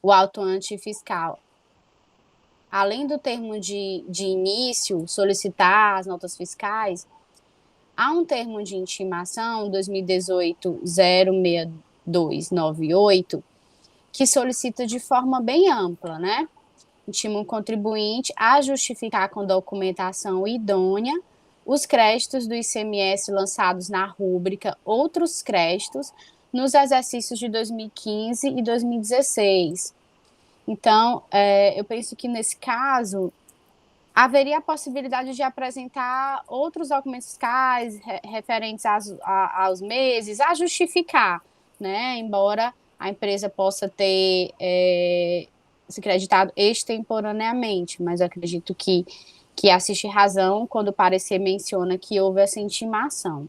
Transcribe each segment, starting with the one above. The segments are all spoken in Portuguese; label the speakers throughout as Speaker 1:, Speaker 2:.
Speaker 1: o autuante fiscal, além do termo de início, solicitar as notas fiscais, há um termo de intimação, 2018-06298, que solicita de forma bem ampla, né? Intima o contribuinte a justificar com documentação idônea os créditos do ICMS lançados na rúbrica Outros Créditos nos exercícios de 2015 e 2016. Então, eu penso que nesse caso haveria a possibilidade de apresentar outros documentos fiscais referentes aos meses, a justificar, né? Embora a empresa possa ter se creditado extemporaneamente, mas eu acredito que assiste razão quando o parecer menciona que houve essa intimação.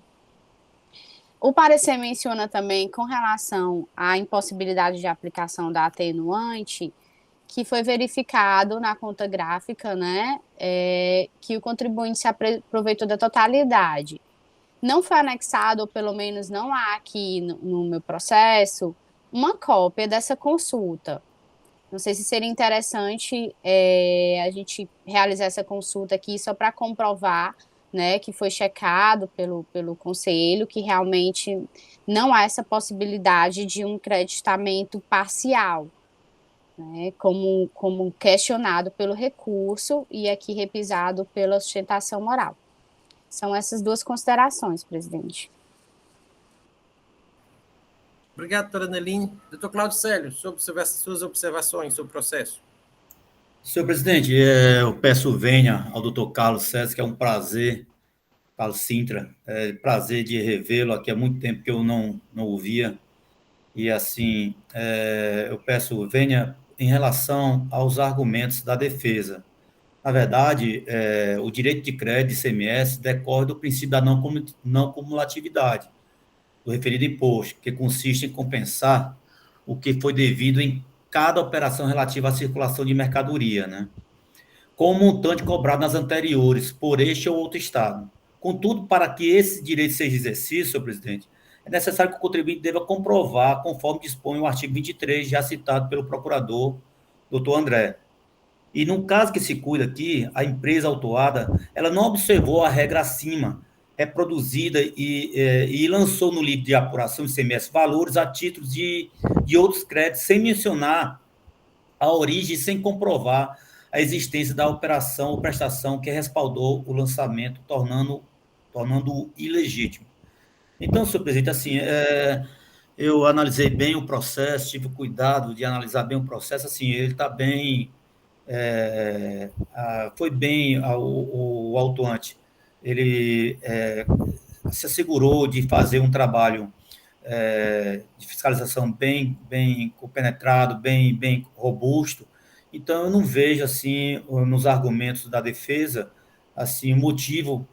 Speaker 1: O parecer menciona também, com relação à impossibilidade de aplicação da atenuante, que foi verificado na conta gráfica, né, que o contribuinte se aproveitou da totalidade. Não foi anexado, ou pelo menos não há aqui no meu processo, uma cópia dessa consulta. Não sei se seria interessante a gente realizar essa consulta aqui só para comprovar, né, que foi checado pelo conselho, que realmente não há essa possibilidade de um creditamento parcial, né, como questionado pelo recurso e aqui repisado pela sustentação moral. São essas duas considerações, presidente.
Speaker 2: Obrigado, doutora Neline. Doutor Cláudio Célio, sobre suas observações sobre o processo.
Speaker 3: Senhor presidente, eu peço venha ao doutor Carlos César, que é um prazer, Carlos Sintra, prazer de revê-lo aqui há muito tempo que eu não o via. E assim, eu peço venha em relação aos argumentos da defesa. Na verdade, o direito de crédito ICMS decorre do princípio da não cumulatividade do referido imposto, que consiste em compensar o que foi devido em cada operação relativa à circulação de mercadoria, né? Com o montante cobrado nas anteriores, por este ou outro Estado. Contudo, para que esse direito seja exercido, senhor presidente, é necessário que o contribuinte deva comprovar, conforme dispõe o artigo 23, já citado pelo procurador, doutor André. E no caso que se cuida aqui, a empresa autuada, ela não observou a regra acima, reproduzida e lançou no livro de apuração de ICMS valores a título de outros créditos, sem mencionar a origem, sem comprovar a existência da operação ou prestação que respaldou o lançamento, tornando-o ilegítimo. Então, senhor presidente, assim, eu analisei bem o processo, tive cuidado de analisar bem o processo, assim, ele está bem, foi bem o autuante, ele se assegurou de fazer um trabalho de fiscalização bem compenetrado, bem robusto. Então, eu não vejo, assim, nos argumentos da defesa, assim, motivo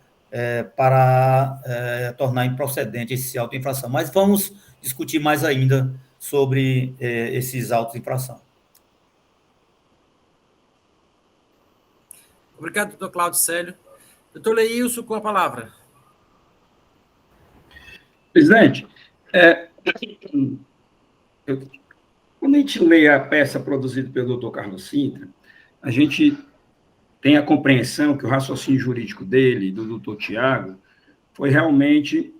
Speaker 3: para tornar improcedente esse auto de infração. Mas vamos discutir mais ainda sobre esses autos de infração.
Speaker 2: Obrigado, doutor Cláudio Célio. Doutor Leilson, com a palavra.
Speaker 4: Presidente, quando a gente lê a peça produzida pelo doutor Carlos Sintra, a gente tem a compreensão que o raciocínio jurídico dele, do doutor Tiago, foi realmente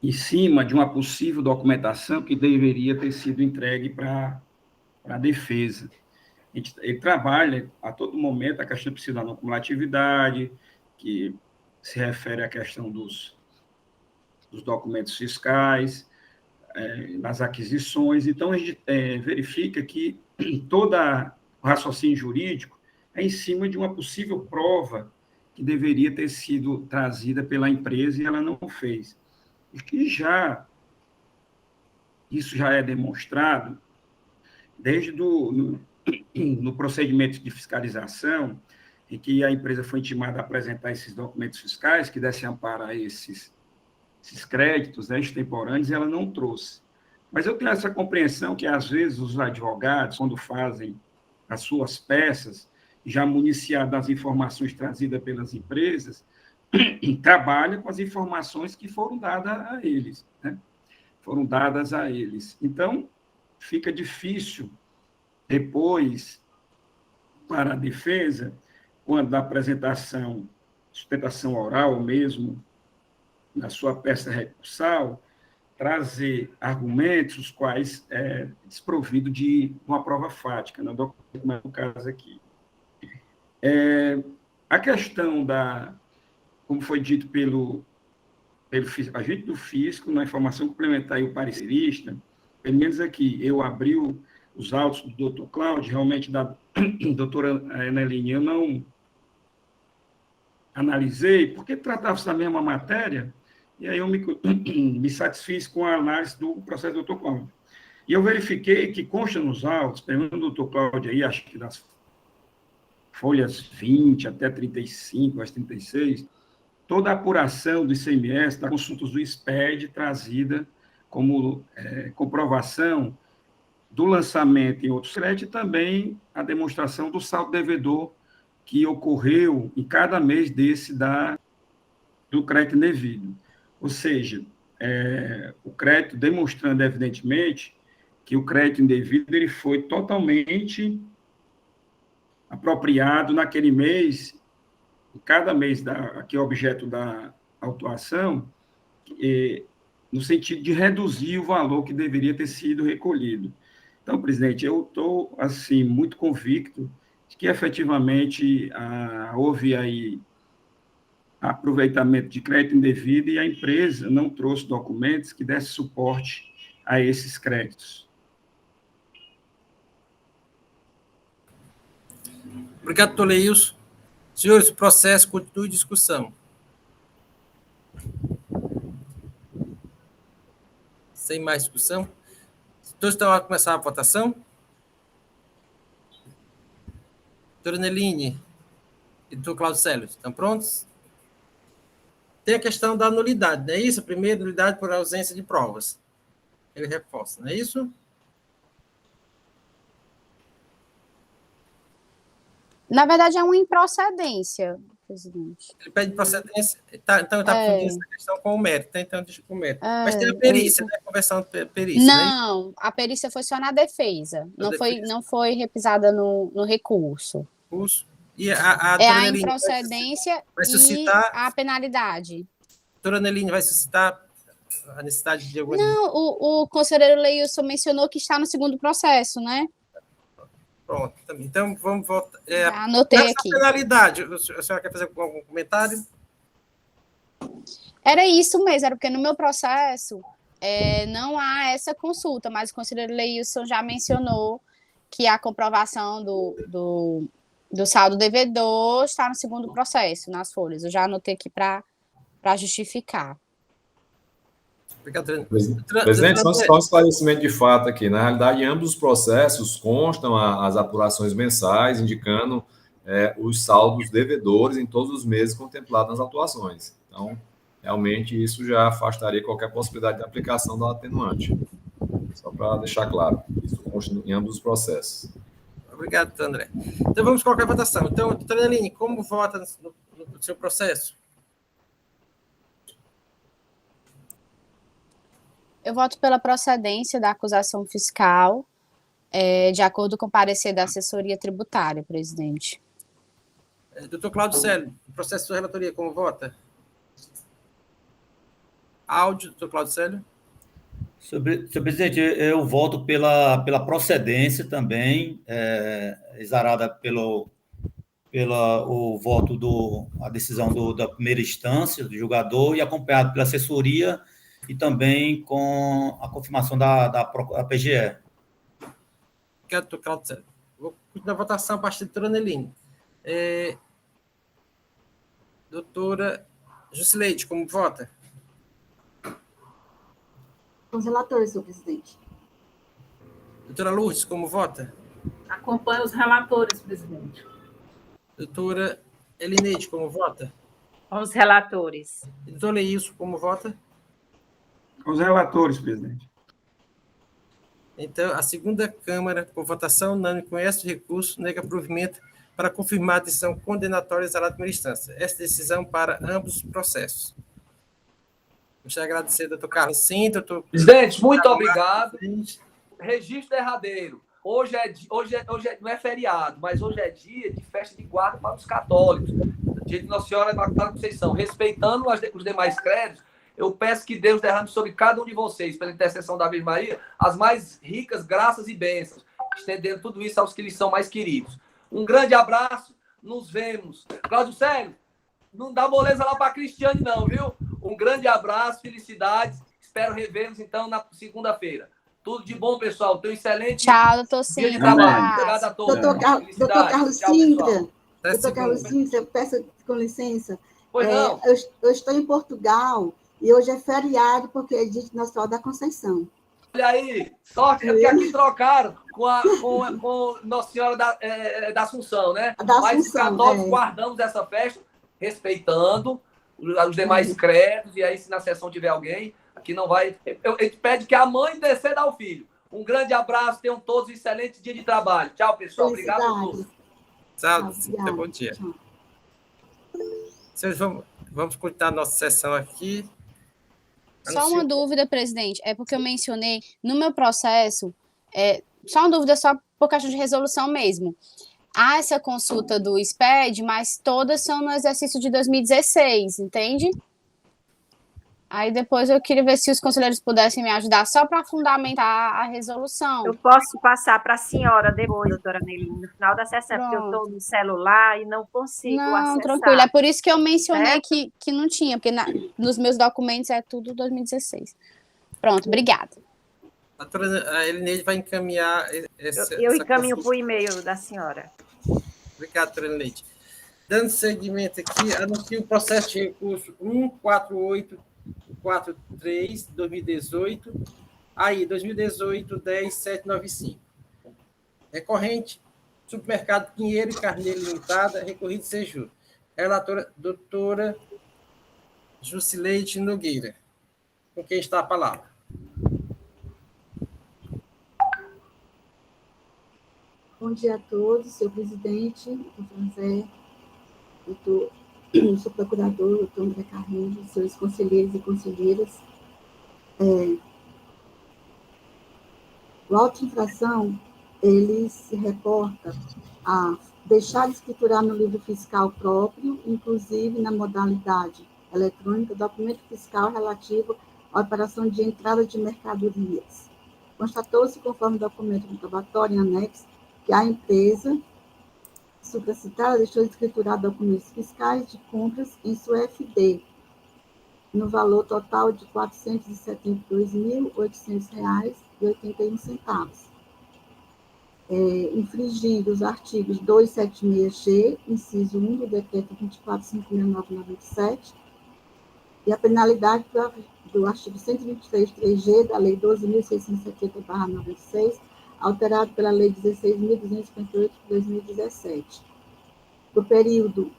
Speaker 4: em cima de uma possível documentação que deveria ter sido entregue para a defesa. Ele trabalha a todo momento a questão da não cumulatividade, que se refere à questão dos documentos fiscais, nas aquisições. Então, a gente verifica que todo o raciocínio jurídico é em cima de uma possível prova que deveria ter sido trazida pela empresa e ela não fez. E que isso já é demonstrado desde no procedimento de fiscalização, em que a empresa foi intimada a apresentar esses documentos fiscais que dessem amparo a esses créditos, né, extemporâneos, e ela não trouxe. Mas eu tenho essa compreensão que, às vezes, os advogados, quando fazem as suas peças, já municiados das informações trazidas pelas empresas, trabalham com as informações que foram dadas a eles, né? Foram dadas a eles. Então, fica difícil Depois, para a defesa, quando da apresentação, sustentação oral mesmo, na sua peça recursal, trazer argumentos os quais é desprovido de uma prova fática, no documento do caso aqui. A questão da, como foi dito pelo agente do fisco, na informação complementar e o parecerista, pelo menos aqui, eu abri os autos do doutor Cláudio, realmente da doutora Eneline, eu não analisei, porque tratava-se da mesma matéria, e aí eu me satisfiz com a análise do processo do doutor Cláudio. E eu verifiquei que consta nos autos, pelo do doutor Cláudio aí, acho que das folhas 20 até 35, às 36, toda a apuração do ICMS, das consultas do SPED, trazida como comprovação do lançamento em outros créditos e também a demonstração do saldo devedor que ocorreu em cada mês do crédito indevido. Ou seja, o crédito demonstrando, evidentemente, que o crédito indevido ele foi totalmente apropriado naquele mês, em cada mês que é objeto da autuação, no sentido de reduzir o valor que deveria ter sido recolhido. Então, presidente, eu estou, assim, muito convicto de que, efetivamente, houve aí aproveitamento de crédito indevido e a empresa não trouxe documentos que dessem suporte a esses créditos.
Speaker 2: Obrigado, doutor Leilson. Senhores, o processo continua em discussão. Sem mais discussão? Todos estão a começar a votação? Doutora Neline e doutor Cláudio Célio, estão prontos? Tem a questão da nulidade, não é isso? A primeira nulidade por ausência de provas. Ele reforça, não é isso?
Speaker 1: Na verdade, é uma improcedência, presidente.
Speaker 2: Ele pede procedência, então ele está confundindo essa questão com o mérito, né? Então deixa com o mérito. Mas tem a perícia, né? Conversão de perícia,
Speaker 1: não, a perícia foi só na defesa, não foi repisada no recurso.
Speaker 2: E a
Speaker 1: a improcedência
Speaker 2: vai suscitar,
Speaker 1: e a penalidade.
Speaker 2: A doutora Neline vai suscitar a necessidade de alguma...
Speaker 1: Não, o conselheiro Leilson mencionou que está no segundo processo, né?
Speaker 2: Pronto, então vamos voltar.
Speaker 1: Anotei aqui.
Speaker 2: Penalidade, a senhora quer fazer algum comentário?
Speaker 1: Era isso mesmo, era porque no meu processo não há essa consulta, mas o conselheiro Leilson já mencionou que a comprovação do saldo devedor está no segundo processo, nas folhas. Eu já anotei aqui para justificar.
Speaker 5: Presidente, só um esclarecimento de fato aqui. Na realidade, em ambos os processos constam as apurações mensais, indicando os saldos devedores em todos os meses contemplados nas autuações. Então, realmente, isso já afastaria qualquer possibilidade de aplicação da atenuante. Só para deixar claro, isso consta em ambos os processos.
Speaker 2: Obrigado, doutor André. Então, vamos colocar a votação. Então, doutora Neline, como vota no seu processo?
Speaker 1: Eu voto pela procedência da acusação fiscal, de acordo com o parecer da assessoria tributária, presidente.
Speaker 2: Doutor Cláudio Célio, o processo de relatoria, como vota? Áudio, doutor Cláudio Célio.
Speaker 3: Senhor presidente, eu voto pela procedência também, exarada pelo voto a decisão da primeira instância, do julgador, e acompanhado pela assessoria e também com a confirmação da PGE.
Speaker 2: Obrigado, doutor Cláudio Célio. Vou continuar a votação a partir da doutora Neline. Doutora Jusileide, como vota?
Speaker 6: Com os relatores, senhor presidente.
Speaker 2: Doutora Lourdes, como vota?
Speaker 7: Acompanho os relatores, presidente.
Speaker 2: Doutora Elineide, como vota?
Speaker 7: Com os relatores.
Speaker 2: E doutor Leilson, como vota?
Speaker 4: Com os relatores, presidente.
Speaker 2: Então, a segunda Câmara, por votação unânime, conhece o recurso, nega provimento para confirmar a decisão condenatória exarada na primeira instância. Essa decisão para ambos os processos. Gostaria de agradecer ao doutor Carlos Cinto.
Speaker 8: Presidente, muito obrigado. Registro derradeiro. não é feriado, mas hoje é dia de festa de guarda para os católicos, dia de Nossa Senhora Imaculada Conceição. Respeitando os demais credos, eu peço que Deus derrame sobre cada um de vocês, pela intercessão da Virgem Maria, as mais ricas graças e bênçãos, estendendo tudo isso aos que lhes são mais queridos. Um grande abraço, nos vemos. Cláudio Célio, não dá moleza lá para a Cristiane não, viu? Um grande abraço, felicidades, espero revê-los então na segunda-feira. Tudo de bom, pessoal. Tenham um excelente
Speaker 1: Tchau, doutor
Speaker 8: dia de
Speaker 1: Sintra.
Speaker 8: trabalho. Obrigado a todos.
Speaker 6: Doutor Carlos
Speaker 8: Tchau,
Speaker 6: Sintra,
Speaker 8: pessoal.
Speaker 6: doutor Carlos Sintra, peço com licença.
Speaker 8: Pois não.
Speaker 6: Eu estou em Portugal e hoje é feriado porque é dia de Nossa Senhora da Conceição.
Speaker 8: Olha aí, sorte, é porque aqui trocaram com Nossa Senhora da Assunção, né?
Speaker 6: Da
Speaker 8: Mas os
Speaker 6: Assunção,
Speaker 8: católicos guardamos essa festa, respeitando os demais credos, e aí se na sessão tiver alguém, aqui não vai... A gente pede que a mãe interceda ao filho. Um grande abraço, tenham todos um excelente dia de trabalho. Tchau, pessoal. Obrigado a todos.
Speaker 2: Tchau, bom dia. Senhores, vamos continuar a nossa sessão aqui.
Speaker 1: Só uma dúvida, presidente. É porque eu mencionei no meu processo, só uma dúvida, só por questão de resolução mesmo. Há essa consulta do SPED, mas todas são no exercício de 2016, entende? Aí depois eu queria ver se os conselheiros pudessem me ajudar só para fundamentar a resolução.
Speaker 7: Eu posso passar para a senhora depois, doutora Nelly, no final da sessão, porque eu estou no celular e não consigo acessar.
Speaker 1: Não, tranquilo. É por isso que eu mencionei que não tinha, porque nos meus documentos é tudo 2016. Pronto, obrigada.
Speaker 2: A doutora Elineide vai encaminhar
Speaker 7: Eu encaminho para o e-mail da senhora.
Speaker 2: Obrigado, doutora Elineide. Dando seguimento aqui, anuncio o processo de recurso 14843, 2018, aí, 2018-10795. Recorrente, Supermercado Pinheiro e Carneiro Limitada, recorrido Sejur. Relatora, doutora Jusileide Nogueira. Com quem está a palavra?
Speaker 6: Bom dia a todos, senhor presidente, doutor José, doutor procurador, doutor André Carreiro, senhores conselheiros e conselheiras. O auto de infração, ele se reporta a deixar de escriturar no livro fiscal próprio, inclusive na modalidade eletrônica, documento fiscal relativo à operação de entrada de mercadorias. Constatou-se, conforme documento comprobatório em anexo, que a empresa supracitada deixou de escriturar documentos fiscais de compras em sua FD, no valor total de R$ 472.800,81, infringindo os artigos 276G, inciso 1 do decreto 24.569/97, e a penalidade do artigo 123.3G da Lei 12.670/96, alterado pela Lei 16.258 de 2017. O período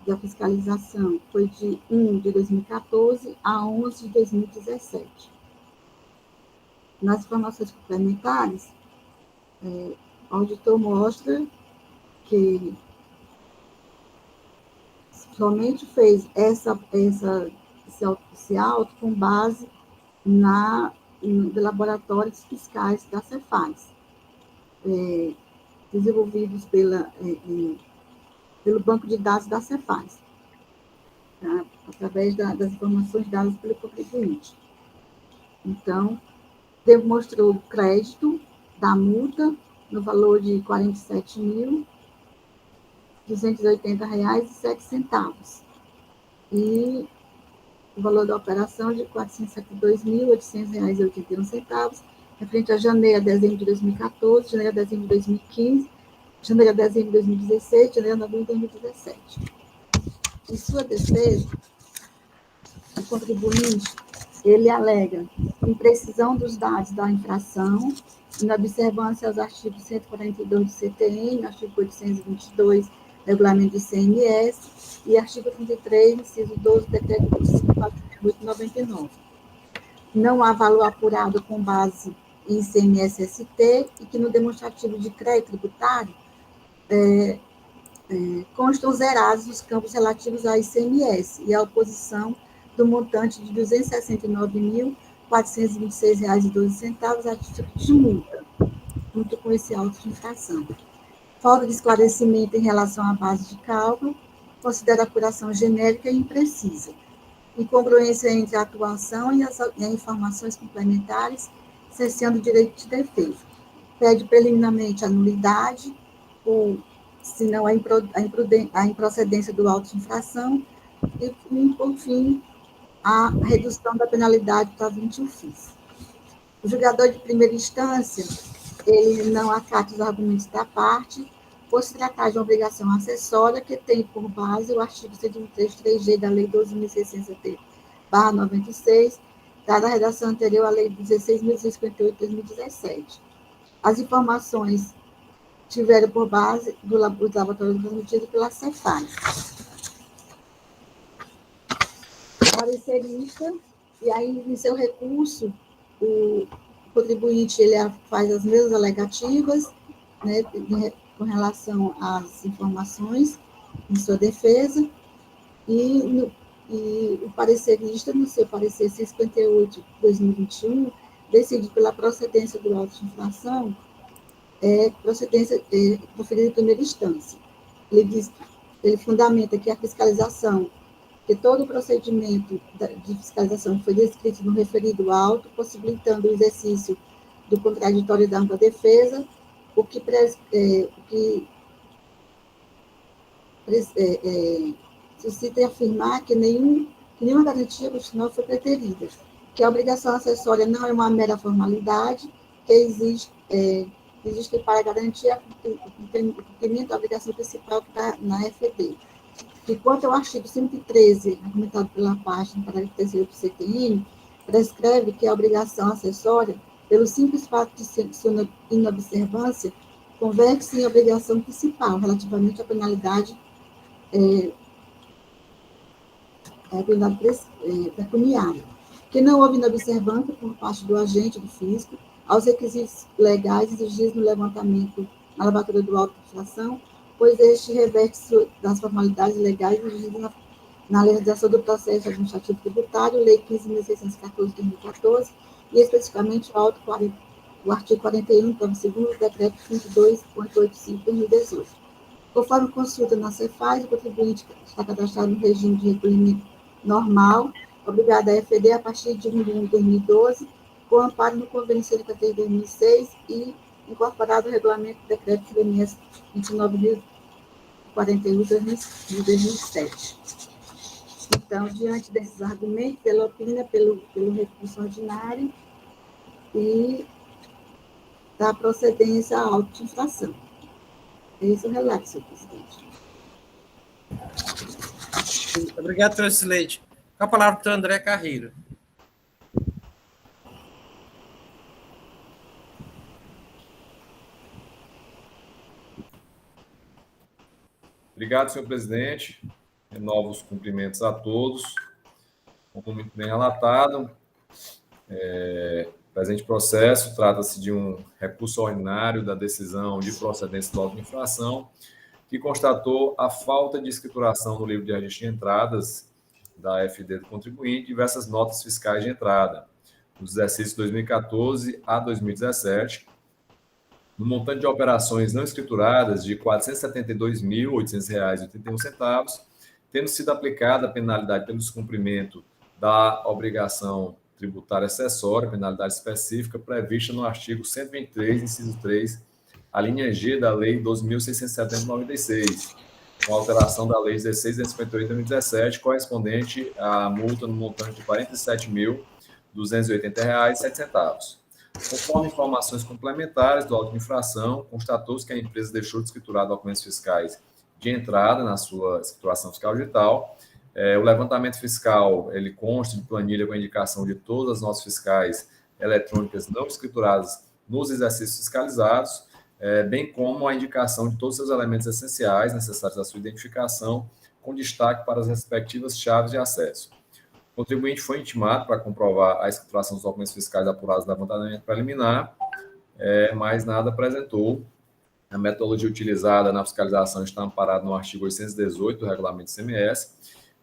Speaker 6: da fiscalização foi de 1 de 2014 a 11 de 2017. Nas informações complementares, o auditor mostra que somente fez esse auto com base de laboratórios fiscais da Cefaz, desenvolvidos pelo banco de dados da Cefaz, tá? Através das informações dadas pelo contribuinte. Então, demonstrou o crédito da multa no valor de R$ 47.280,07 e o valor da operação de R$ 472.800,81, referente a janeiro a dezembro de 2014, janeiro a dezembro de 2015, janeiro a dezembro de 2016, janeiro a novembro de 2017. Em sua defesa, o contribuinte, ele alega imprecisão dos dados da infração, inobservância aos artigos 142 do CTN, artigo 822 do Regulamento do ICMS e artigo 33, inciso 12 do Decreto 25.899. Não há valor apurado com base em ICMS-ST e que no demonstrativo de crédito tributário constam zerados os campos relativos ao ICMS e à oposição do montante de R$ 269.426,12 a título de multa. junto com esse auto de infração. Falta de esclarecimento em relação à base de cálculo, considera a apuração genérica e imprecisa. Incongruência entre a atuação e as informações complementares, cessando o direito de defesa. Pede preliminarmente a nulidade, ou, se não, a improcedência do auto de infração, e, por fim, a redução da penalidade para 20 ofícios. O julgador de primeira instância, ele não acata os argumentos da parte, por se tratar de uma obrigação acessória que tem por base o artigo 123.3G da Lei 12.660/96, dada a redação anterior à Lei 16.658 de 2017. As informações tiveram por base os lavatórios transmitidos pela Cefaz. Parecerista, e aí, em seu recurso, o contribuinte ele faz as mesmas alegativas, né, com relação às informações em sua defesa, e o parecerista, no seu parecer 658/2021, decide pela procedência do auto de infração, procedência proferida em primeira instância. Ele fundamenta que a fiscalização, que todo o procedimento de fiscalização foi descrito no referido auto, possibilitando o exercício do contraditório da ampla defesa, o que suscita afirmar que nenhuma garantia constitucional foi preterida, que a obrigação acessória não é uma mera formalidade, que existe para garantir o cumprimento da obrigação principal que está na FED. E quanto ao artigo 113, argumentado pela parte no parágrafo 3º do CTN, prescreve que a obrigação acessória, pelo simples fato de sua inobservância, converte-se em obrigação principal relativamente à penalidade pecuniária, que não houve inobservância por parte do agente do fisco aos requisitos legais exigidos no levantamento na lavatura do auto de infração, pois este reverte das formalidades legais exigidas na legislação do processo administrativo tributário, Lei 15.614 de 2014, e especificamente o artigo 41, parágrafo 2º, do decreto 22.85 de 2018. Conforme consulta na Cefaz, o contribuinte está cadastrado no regime de recolhimento normal, obrigado à FED a partir de 1 de 1 de 2012, com amparo no Convênio 53 de 2006 e incorporado ao regulamento do decreto CMS 29.041 de 2007. Então, diante desses argumentos, ela opina pelo recurso ordinário e da procedência à auto-infração. Esse é o relato, senhor presidente.
Speaker 2: Obrigado, doutor Sileide. Com a palavra, doutor André Carreiro.
Speaker 5: Obrigado, senhor presidente. Renovo os cumprimentos a todos. Como muito bem relatado, presente processo trata-se de um recurso ordinário da decisão de procedência do auto de infração, que constatou a falta de escrituração no livro de registro de entradas da FD do contribuinte, diversas notas fiscais de entrada, dos exercícios 2014 a 2017, no montante de operações não escrituradas de R$ 472.800,81, tendo sido aplicada a penalidade pelo descumprimento da obrigação tributária acessória, penalidade específica, prevista no artigo 123, inciso 3, a linha G da Lei 12.670/96, com alteração da Lei 16.258 de 2017, correspondente à multa no montante de R$ 47.280,07. Conforme informações complementares do auto de infração, constatou-se que a empresa deixou de escriturar documentos fiscais de entrada na sua escrituração fiscal digital. O levantamento fiscal, ele consta de planilha com a indicação de todas as notas fiscais eletrônicas não escrituradas nos exercícios fiscalizados, bem como a indicação de todos os seus elementos essenciais necessários à sua identificação, com destaque para as respectivas chaves de acesso. O contribuinte foi intimado para comprovar a escrituração dos documentos fiscais apurados no levantamento preliminar, mas nada apresentou. A metodologia utilizada na fiscalização está amparada no artigo 818 do regulamento CMS.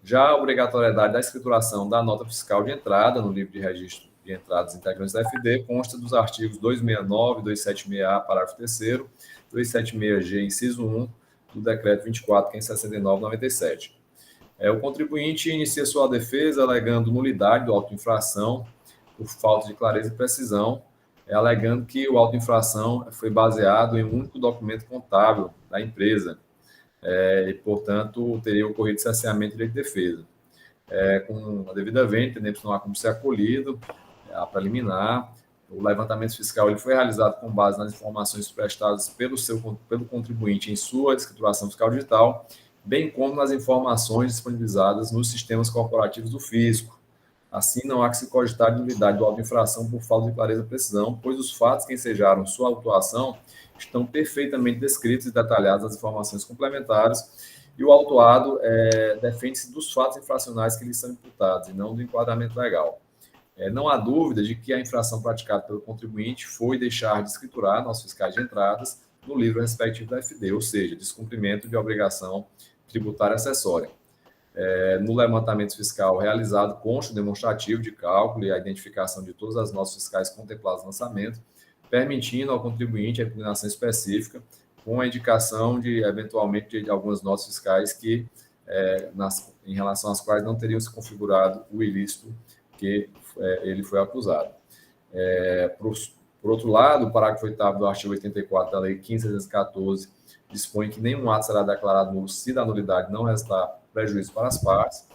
Speaker 5: Já a obrigatoriedade da escrituração da nota fiscal de entrada no livro de registro de de entradas integrantes da FD consta dos artigos 269, 276A, parágrafo 3º, 276G, inciso 1, do Decreto 24.569/97. O contribuinte inicia sua defesa alegando nulidade do auto de infração por falta de clareza e precisão, alegando que o auto de infração foi baseado em um único documento contábil da empresa e, portanto, teria ocorrido cerceamento de direito de defesa. Com a devida vênia, entendemos que não há como ser acolhido, a preliminar. O levantamento fiscal ele foi realizado com base nas informações prestadas pelo contribuinte em sua escrituração fiscal digital, bem como nas informações disponibilizadas nos sistemas corporativos do fisco. Assim, não há que se cogitar de nulidade do auto de infração por falta de clareza e precisão, pois os fatos que ensejaram sua autuação estão perfeitamente descritos e detalhados nas informações complementares, e o autuado defende-se dos fatos infracionais que lhe são imputados, e não do enquadramento legal. Não há dúvida de que a infração praticada pelo contribuinte foi deixar de escriturar nossos fiscais de entradas no livro respectivo da FD, ou seja, descumprimento de obrigação tributária acessória. No levantamento fiscal realizado, consta o demonstrativo de cálculo e a identificação de todas as notas fiscais contempladas no lançamento, permitindo ao contribuinte a impugnação específica, com a indicação de, eventualmente, de algumas notas fiscais que, em relação às quais não teriam se configurado o ilícito que ele foi acusado. Por outro lado, o parágrafo 8º do artigo 84 da Lei 15.614 dispõe que nenhum ato será declarado nulo se da nulidade não restar prejuízo para as partes.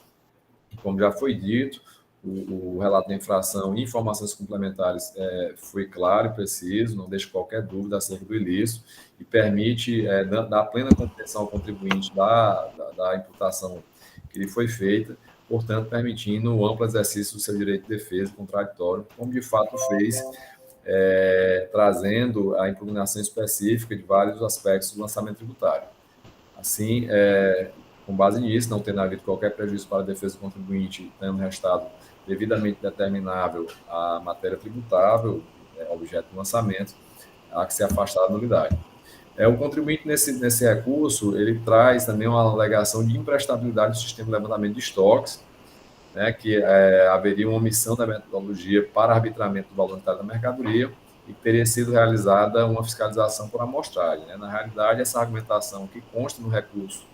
Speaker 5: Como já foi dito, o relato da infração e informações complementares foi claro e preciso, não deixa qualquer dúvida acerca do ilícito e permite dar plena compreensão ao contribuinte da imputação que lhe foi feita, portanto, permitindo o amplo exercício do seu direito de defesa contraditório, como de fato fez, trazendo a impugnação específica de vários aspectos do lançamento tributário. Assim, com base nisso, não tendo havido qualquer prejuízo para a defesa do contribuinte, tendo restado devidamente determinável a matéria tributável, objeto do lançamento, há que se afastar da nulidade. O contribuinte, nesse recurso, ele traz também uma alegação de imprestabilidade do sistema de levantamento de estoques, que haveria uma omissão da metodologia para arbitramento do valor unitário da mercadoria e que teria sido realizada uma fiscalização por amostragem. Na realidade, essa argumentação que consta no recurso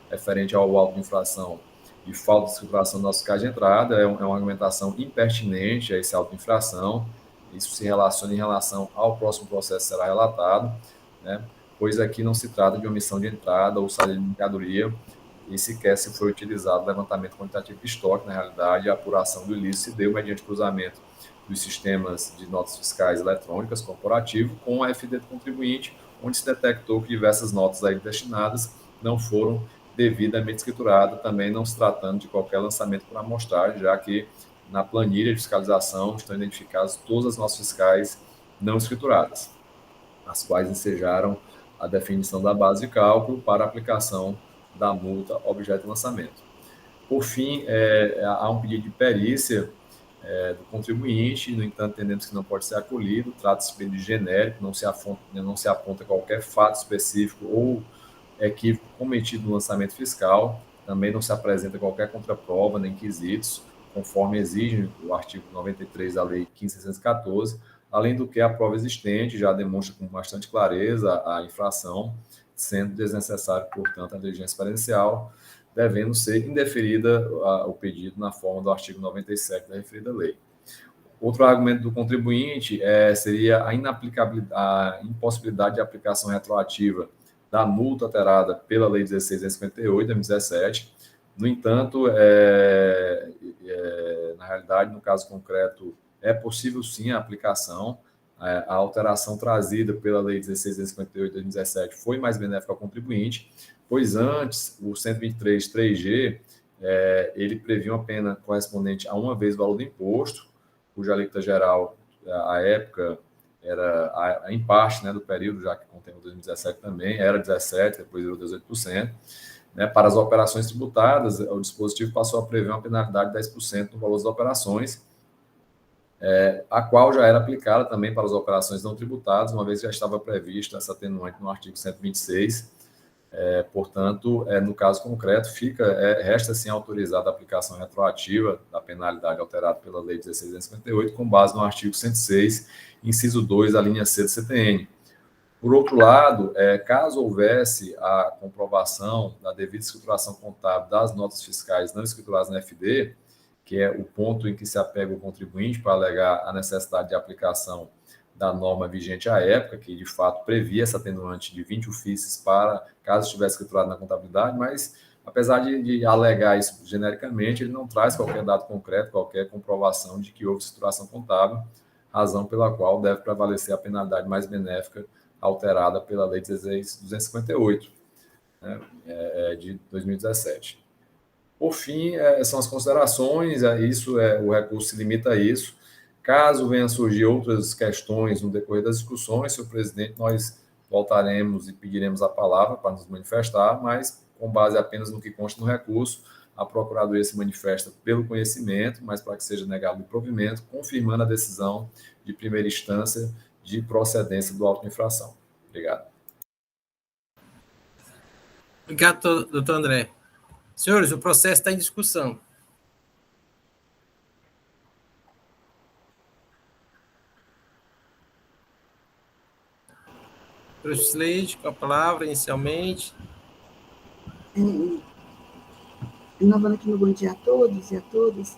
Speaker 5: referente ao auto de infração e falta de escrituração do nosso caso de entrada é uma argumentação impertinente a esse auto de infração. Isso se relaciona em relação ao próximo processo que será relatado, pois aqui não se trata de omissão de entrada ou saída de mercadoria, e sequer se foi utilizado o levantamento quantitativo de estoque. Na realidade, a apuração do ilícito se deu mediante cruzamento dos sistemas de notas fiscais eletrônicas corporativo com a FD do contribuinte, onde se detectou que diversas notas aí destinadas não foram devidamente escrituradas, também não se tratando de qualquer lançamento por amostragem, já que na planilha de fiscalização estão identificadas todas as notas fiscais não escrituradas, as quais ensejaram a definição da base de cálculo para a aplicação da multa objeto de lançamento. Por fim, há um pedido de perícia do contribuinte, no entanto, entendemos que não pode ser acolhido, trata-se de pedido genérico, não se aponta qualquer fato específico ou equívoco cometido no lançamento fiscal, também não se apresenta qualquer contraprova nem quesitos, conforme exige o artigo 93 da Lei 15.614, além do que a prova existente já demonstra com bastante clareza a infração, sendo desnecessário, portanto, a diligência experiencial, devendo ser indeferida o pedido na forma do artigo 97 da referida lei. Outro argumento do contribuinte seria a impossibilidade de aplicação retroativa da multa alterada pela Lei 16.58 de 2017. No entanto, na realidade, no caso concreto, é possível sim a aplicação. A alteração trazida pela Lei 16.58 de 2017 foi mais benéfica ao contribuinte, pois antes, o 123.3G, ele previa uma pena correspondente a uma vez o valor do imposto, cuja alíquota geral, à época, era em parte do período, já que contém o 2017 também, era 17%, depois virou 18%. Para as operações tributadas, o dispositivo passou a prever uma penalidade de 10% no valor das operações, a qual já era aplicada também para as operações não tributadas, uma vez que já estava prevista essa atenuante no artigo 126 Portanto, no caso concreto, resta sim autorizada a aplicação retroativa da penalidade alterada pela Lei 16.258, com base no artigo 106, inciso 2, a linha C do CTN. Por outro lado, caso houvesse a comprovação da devida escrituração contábil das notas fiscais não escrituradas na FD, que é o ponto em que se apega o contribuinte para alegar a necessidade de aplicação da norma vigente à época, que de fato previa essa atenuante de 20 ofícios para caso estivesse escriturado na contabilidade, mas apesar de alegar isso genericamente, ele não traz qualquer dado concreto, qualquer comprovação de que houve escrituração contábil, razão pela qual deve prevalecer a penalidade mais benéfica alterada pela Lei 16.258, né, de 2017. Por fim, são as considerações, o recurso se limita a isso. Caso venham a surgir outras questões no decorrer das discussões, senhor presidente, nós voltaremos e pediremos a palavra para nos manifestar, mas com base apenas no que consta no recurso, a Procuradoria se manifesta pelo conhecimento, mas para que seja negado o provimento, confirmando a decisão de primeira instância de procedência do auto de infração. Obrigado.
Speaker 2: Obrigado, doutor André. Senhores, o processo está em discussão. Doutor Leite, com a palavra inicialmente.
Speaker 6: Novamente, meu bom dia a todos e a todas.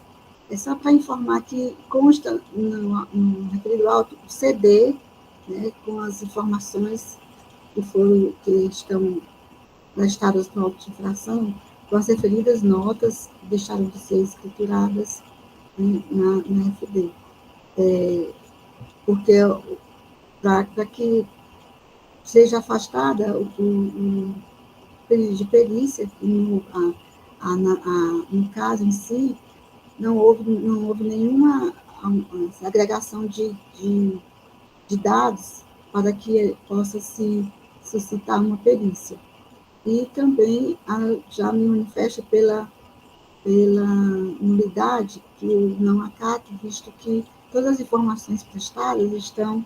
Speaker 6: É só para informar que consta no referido auto o CD, né, com as informações que estão prestadas no auto de infração, com as referidas notas que deixaram de ser escrituradas, né, na FD. Porque para que seja afastada o período de perícia, no caso em si, não houve nenhuma agregação de dados para que possa se suscitar uma perícia. E também já me manifesto pela nulidade, que eu não acato, visto que todas as informações prestadas estão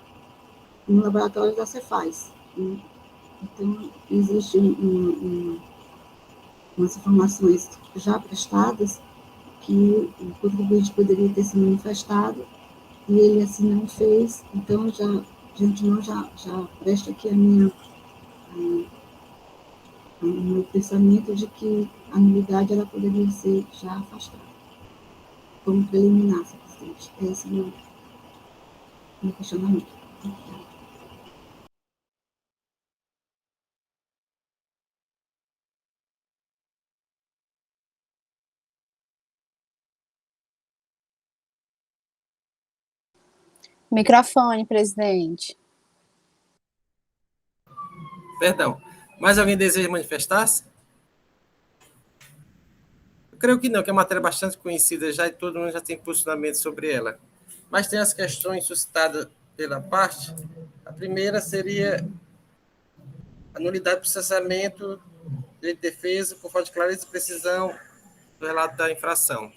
Speaker 6: no laboratório da Cefaz. Então, existem umas informações já prestadas que o contribuinte poderia ter se manifestado e ele assim não fez. Então, de antemão, já presto aqui o meu pensamento de que a nulidade ela poderia ser já afastada, como preliminar, senhor presidente. Esse é o meu questionamento. Obrigada.
Speaker 1: Microfone, presidente.
Speaker 2: Perdão. Mais alguém deseja manifestar-se? Eu creio que não, que a matéria é bastante conhecida já e todo mundo já tem posicionamento sobre ela. Mas tem as questões suscitadas pela parte. A primeira seria a nulidade do processamento de defesa por falta de clareza e precisão do relato da infração.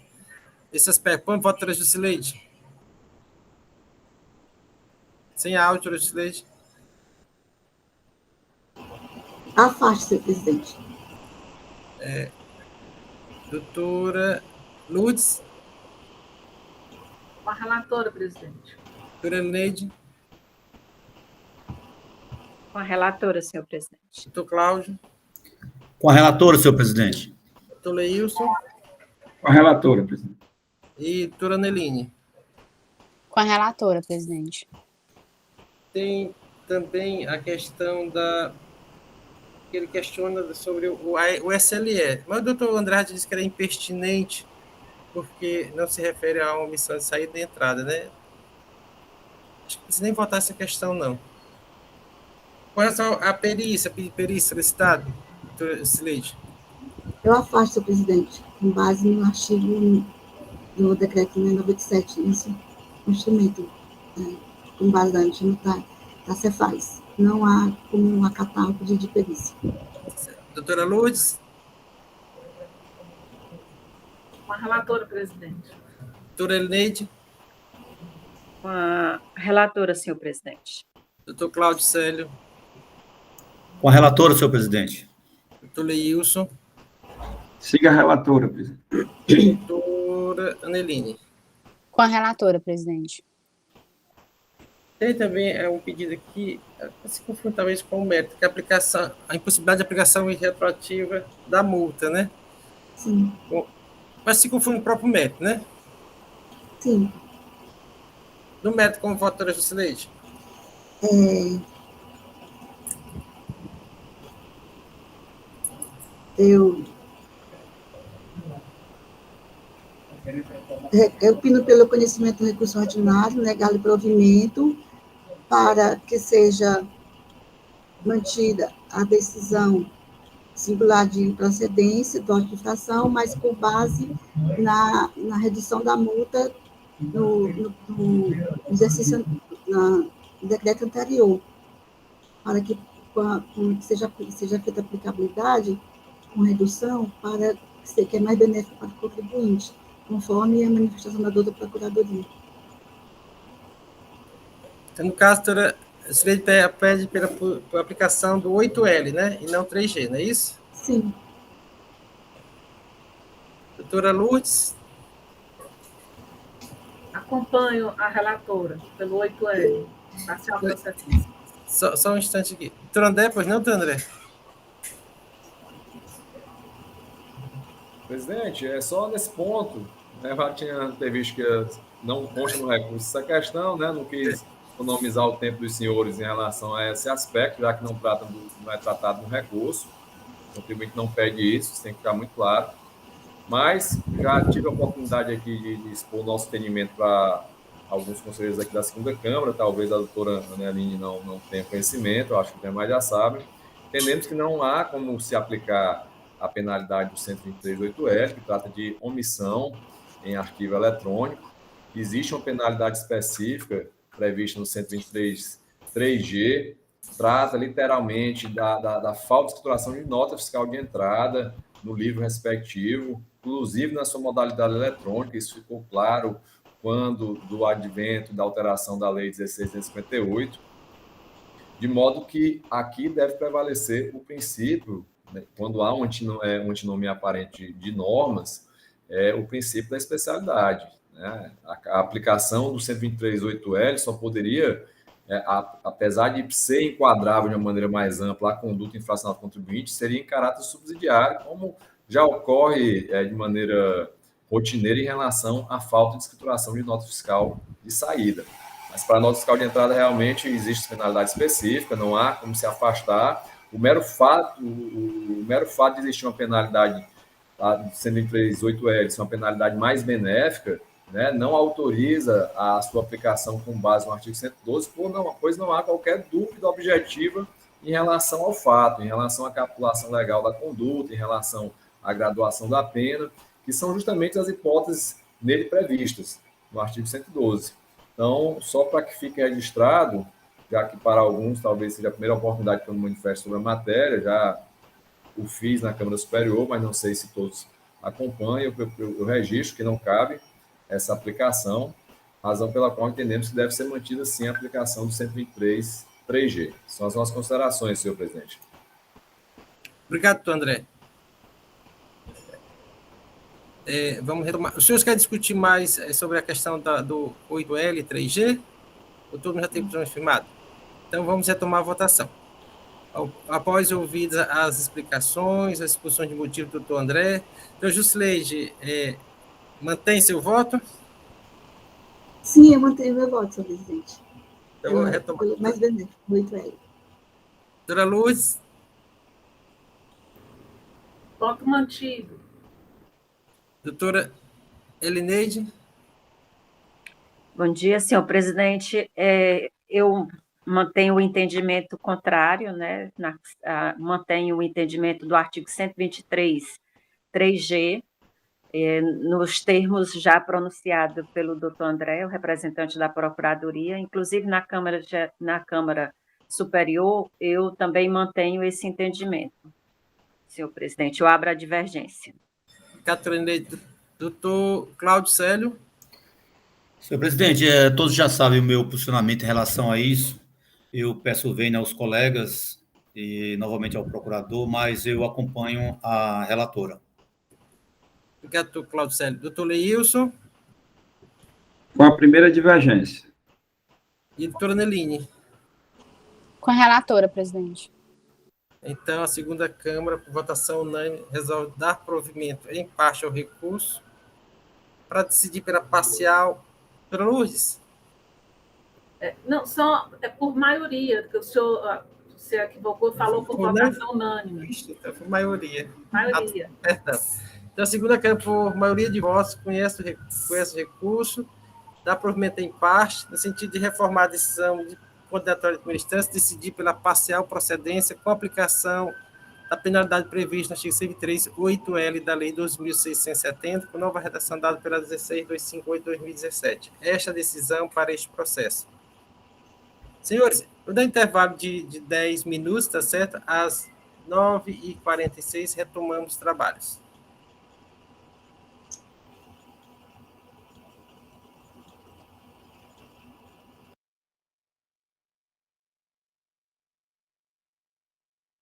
Speaker 2: Esse aspecto, põe voto, doutora Jusileide. Sem áudio, doutora Jusileide.
Speaker 6: Afaste, senhor presidente.
Speaker 2: Doutora Lourdes.
Speaker 9: Com a relatora, presidente.
Speaker 2: Doutora Neide.
Speaker 7: Com a relatora, senhor presidente.
Speaker 2: Doutor Cláudio.
Speaker 3: Com a relatora, senhor presidente.
Speaker 2: Doutor Leilson.
Speaker 4: Com a relatora, presidente.
Speaker 2: E doutora Neline.
Speaker 1: Com a relatora, presidente.
Speaker 2: Tem também a questão que ele questiona sobre o SLE. Mas o doutor Andrade disse que era impertinente, porque não se refere a uma omissão de saída e entrada, né? Acho que não precisa nem votar essa questão, não. Com relação à perícia solicitada, doutor Sileide.
Speaker 6: Eu afasto, senhor presidente, com base no artigo do decreto 97, isso, um instrumento, com base da Cefaz. Não há como acatar o pedido de perícia.
Speaker 2: Doutora Lourdes.
Speaker 9: Com a relatora, presidente.
Speaker 2: Doutora Elineide.
Speaker 7: Com a relatora, senhor presidente.
Speaker 2: Doutor Cláudio Célio.
Speaker 3: Com a relatora, senhor presidente.
Speaker 2: Doutor Leilson.
Speaker 4: Siga a relatora, presidente.
Speaker 2: Doutora Aneline.
Speaker 1: Com a relatora, presidente.
Speaker 2: Tem também um pedido aqui, se confrontar talvez com o mérito, que a impossibilidade de aplicação retroativa da multa, né?
Speaker 6: Sim.
Speaker 2: Bom, mas se confunde com o próprio mérito, né?
Speaker 6: Sim.
Speaker 2: No mérito, como voto da Justileide?
Speaker 6: Eu opino pelo conhecimento do recurso ordinário, negá-lo provimento, para que seja mantida a decisão singular de improcedência do auto de infração, mas com base na redução da multa no exercício, no decreto anterior, para que seja feita a aplicabilidade com redução, para que é mais benéfico para o contribuinte, conforme a manifestação da doutora Procuradoria.
Speaker 2: Então, no caso, doutora, a pede pela aplicação do 8L, né? E não 3G, não é isso?
Speaker 6: Sim.
Speaker 2: Doutora Lourdes?
Speaker 9: Acompanho a relatora pelo 8L, parcial processista.
Speaker 2: Só um instante aqui. Doutor André, pois não, doutor André?
Speaker 5: Presidente, é só nesse ponto, né, eu já tinha visto que não consta no recurso essa questão, né, não quis economizar o tempo dos senhores em relação a esse aspecto, já que não é tratado no recurso, o contribuinte não pede isso tem que ficar muito claro, mas já tive a oportunidade aqui de expor nosso entendimento para alguns conselheiros aqui da segunda Câmara, talvez a doutora Aneline não tenha conhecimento, eu acho que os demais já sabem, entendemos que não há como se aplicar a penalidade do 123.8F, que trata de omissão em arquivo eletrônico. Existe uma penalidade específica prevista no 123.3G, trata literalmente da falta de escrituração de nota fiscal de entrada no livro respectivo, inclusive na sua modalidade eletrônica, isso ficou claro quando do advento da alteração da Lei 16.158, de modo que aqui deve prevalecer o princípio, quando há um antinomia aparente de normas, o princípio da especialidade, né? A aplicação do 123.8L só poderia, apesar de ser enquadrável de uma maneira mais ampla a conduta infracional do contribuinte, seria em caráter subsidiário, como já ocorre de maneira rotineira em relação à falta de escrituração de nota fiscal de saída. Mas para a nota fiscal de entrada, realmente existe penalidade específica, não há como se afastar. O mero fato de existir uma penalidade, sendo em 3.8L, uma penalidade mais benéfica, né, não autoriza a sua aplicação com base no artigo 112, pois não há qualquer dúvida objetiva em relação ao fato, em relação à capitulação legal da conduta, em relação à graduação da pena, que são justamente as hipóteses nele previstas, no artigo 112. Então, só para que fique registrado, já que para alguns talvez seja a primeira oportunidade que eu me manifesto sobre a matéria, já o fiz na Câmara Superior, mas não sei se todos acompanham, eu registro que não cabe essa aplicação, razão pela qual entendemos que deve ser mantida, sim, a aplicação do 123.3G. São as nossas considerações, senhor presidente.
Speaker 2: Obrigado, doutor André. Vamos retomar. Os senhores querem discutir mais sobre a questão do 8L e 3G? Ou todo mundo já tem posição firmada? Então, vamos retomar a votação. Após ouvidas as explicações, a exposição de motivo do doutor André, então, Justileide, mantém seu voto?
Speaker 6: Sim, eu mantenho meu voto, senhor presidente.
Speaker 2: Então, vou retomar.
Speaker 6: Mais benéfico, 8L.
Speaker 2: Doutora Lourdes?
Speaker 9: Voto mantido.
Speaker 2: Doutora Elineide?
Speaker 7: Bom dia, senhor presidente. Eu mantenho o entendimento contrário, né? Mantenho o entendimento do artigo 123, 3G, nos termos já pronunciados pelo doutor André, o representante da Procuradoria, inclusive na Câmara Superior, eu também mantenho esse entendimento, senhor presidente. Eu abro a divergência.
Speaker 2: Doutor Cláudio Célio.
Speaker 3: Senhor presidente, todos já sabem o meu posicionamento em relação a isso. Eu peço vênia aos colegas e novamente ao procurador, mas eu acompanho a relatora.
Speaker 2: Obrigado, doutor Claudicélio. Doutor Leilson.
Speaker 4: Com a primeira divergência.
Speaker 2: E doutora Neline.
Speaker 1: Com a relatora, presidente.
Speaker 2: Então, a segunda Câmara, por votação unânime, resolve dar provimento em parte ao recurso para decidir pela parcial. Doutora Lourdes?
Speaker 9: Não, só por maioria, que o senhor se equivocou, falou por votação unânime.
Speaker 2: Então, por maioria.
Speaker 9: Maioria.
Speaker 2: Perdão. Então, a segunda Câmara, por maioria de votos, conhece o recurso, dá provimento em parte, no sentido de reformar a decisão de condenatória de primeira instância, decidir pela parcial procedência com aplicação da penalidade prevista no artigo 103.8L da Lei 2.670, com nova redação dada pela 16.258/2017. Esta decisão para este processo. Senhores, vou dar intervalo de 10 minutos, tá certo? Às 9h46, retomamos os trabalhos.